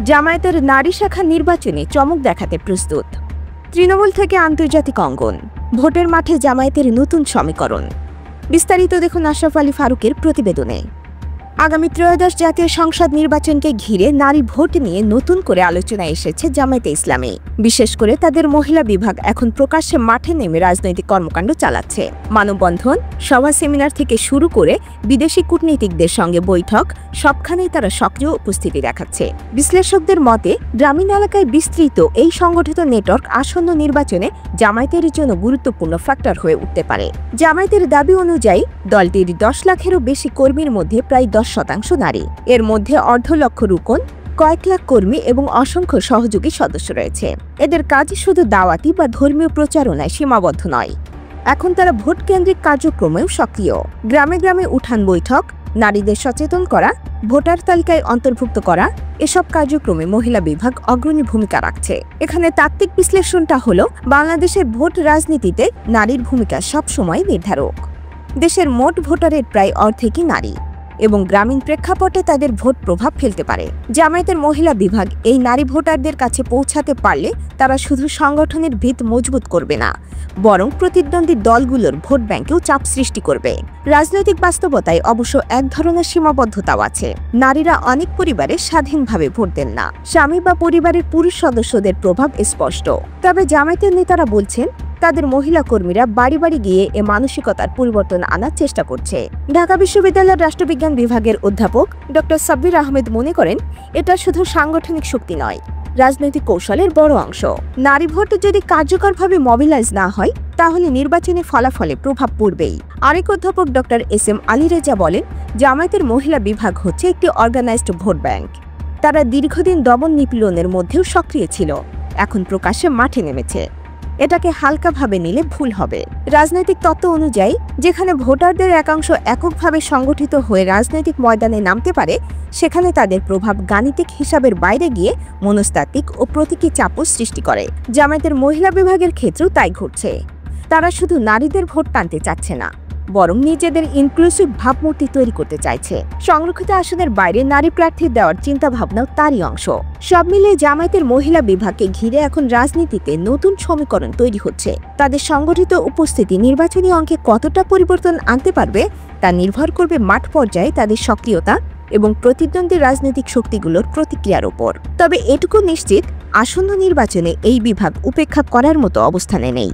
জামায়াতের নারী শাখা নির্বাচনে চমক দেখাতে প্রস্তুত। তৃণমূল থেকে আন্তর্জাতিক অঙ্গন, ভোটের মাঠে জামায়াতের নতুন সমীকরণ। বিস্তারিত দেখুন আশরাফ আলী ফারুকের প্রতিবেদনে। আগামী ত্রয়োদশ জাতীয় সংসদ নির্বাচনকে ঘিরে নারী ভোট নিয়ে নতুন করে আলোচনায় এসেছে জামায়াতে ইসলামী। বিশেষ করে তাদের মহিলা বিভাগ এখন প্রকাশ্যে মাঠে নেমে রাজনৈতিক কর্মকাণ্ড চালাচ্ছে। মানববন্ধন, সভা, সেমিনার থেকে শুরু করে বিদেশি কূটনীতিকদের সঙ্গে বৈঠক, সবখানেই তারা সক্রিয় উপস্থিতি দেখাচ্ছে। বিশ্লেষকদের মতে, গ্রামীণ এলাকায় বিস্তৃত এই সংগঠিত নেটওয়ার্ক আসন্ন নির্বাচনে জামায়াতের জন্য গুরুত্বপূর্ণ ফ্যাক্টর হয়ে উঠতে পারে। জামায়াতের দাবি অনুযায়ী দলটির 10 লাখেরও বেশি কর্মীর মধ্যে প্রায় 10% নারী। এর মধ্যে অর্ধ লক্ষ রুকন, কয়েক লাখ কর্মী এবং অসংখ্য সহযোগী সদস্য রয়েছে। এদের কাজ শুধু দাওয়াতি বা ধর্মীয় প্রচারণায় সীমাবদ্ধ নয়, এখন তারা ভোট কেন্দ্রিক কার্যক্রমেও সক্রিয়। গ্রামে গ্রামে উঠান বৈঠক, নারীদের সচেতন করা, ভোটার তালিকায় অন্তর্ভুক্ত করা, এসব কার্যক্রমে মহিলা বিভাগ অগ্রণী ভূমিকা রাখছে। এখানে তাত্ত্বিক বিশ্লেষণটা হলো, বাংলাদেশের ভোট রাজনীতিতে নারীর ভূমিকা সবসময় নির্ধারক। দেশের মোট ভোটারের প্রায় অর্ধেকই নারী এবং গ্রামীণ প্রেক্ষাপটে তাদের ভোট প্রভাব ফেলতে পারে। জামায়াতের মহিলা বিভাগ এই নারী ভোটারদের কাছে পৌঁছাতে পারলে তারা শুধু সংগঠনের ভিত মজবুত করবে না, বরং প্রতিদ্বন্দ্বী দলগুলোর ভোট ব্যাংকেও চাপ সৃষ্টি করবে। রাজনৈতিক বাস্তবতায় অবশ্য এক ধরনের সীমাবদ্ধতাও আছে। নারীরা অনেক পরিবারে স্বাধীনভাবে ভোট দেন না, স্বামী বা পরিবারের পুরুষ সদস্যদের প্রভাব স্পষ্ট। তবে জামায়াতের নেতারা বলছেন, তাদের মহিলা কর্মীরা বাড়ি বাড়ি গিয়ে এ মানসিকতার পরিবর্তন আনার চেষ্টা করছে। ঢাকা বিশ্ববিদ্যালয়ের রাষ্ট্রবিজ্ঞান বিভাগের অধ্যাপক ডক্টর সাব্বির আহমেদ মনে করেন, এটা শুধু সাংগঠনিক শক্তি নয়, রাজনৈতিক কৌশলের বড় অংশ। নারী ভোট যদি কার্যকরভাবে মোবিলাইজ না হয়, তাহলে নির্বাচনী ফলাফলে প্রভাব পড়বেই। আরেক অধ্যাপক ডক্টর এস.এম. আলী রেজা বলেন, জামায়াতের মহিলা বিভাগ হচ্ছে একটি অর্গানাইজড ভোট ব্যাংক। তারা দীর্ঘদিন দমন নিপীড়নের মধ্যেও সক্রিয় ছিল, এখন প্রকাশ্যে মাঠে নেমেছে। এটাকে হালকাভাবে নিলে ভুল হবে। রাজনৈতিক তত্ত্ব অনুযায়ী, যেখানে ভোটারদের একাংশ এককভাবে সংগঠিত হয়ে রাজনৈতিক ময়দানে নামতে পারে, সেখানে তাদের প্রভাব গাণিতিক হিসাবের বাইরে গিয়ে মনস্তাত্ত্বিক ও প্রতীকী চাপও সৃষ্টি করে। জামায়াতের মহিলা বিভাগের ক্ষেত্রেও তাই ঘটছে। তারা শুধু নারীদের ভোট টানতে চাচ্ছে না, বরং নিজেদের ইনক্লুসিভ ভাবমূর্তি তৈরি করতে চাইছে। সংরক্ষিত আসনের বাইরে নারী প্রার্থী দেওয়ার চিন্তাভাবনাও তারই অংশ। সব মিলিয়ে জামায়াতের মহিলা বিভাগকে ঘিরে এখন রাজনীতিতে নতুন সমীকরণ তৈরি হচ্ছে। তাদের সংগঠিত উপস্থিতি নির্বাচনী অঙ্কে কতটা পরিবর্তন আনতে পারবে, তা নির্ভর করবে মাঠ পর্যায়ে তাদের সক্রিয়তা এবং প্রতিদ্বন্দ্বী রাজনৈতিক শক্তিগুলোর প্রতিক্রিয়ার উপর। তবে এটুকু নিশ্চিত, আসন্ন নির্বাচনে এই বিভাগ উপেক্ষা করার মতো অবস্থানে নেই।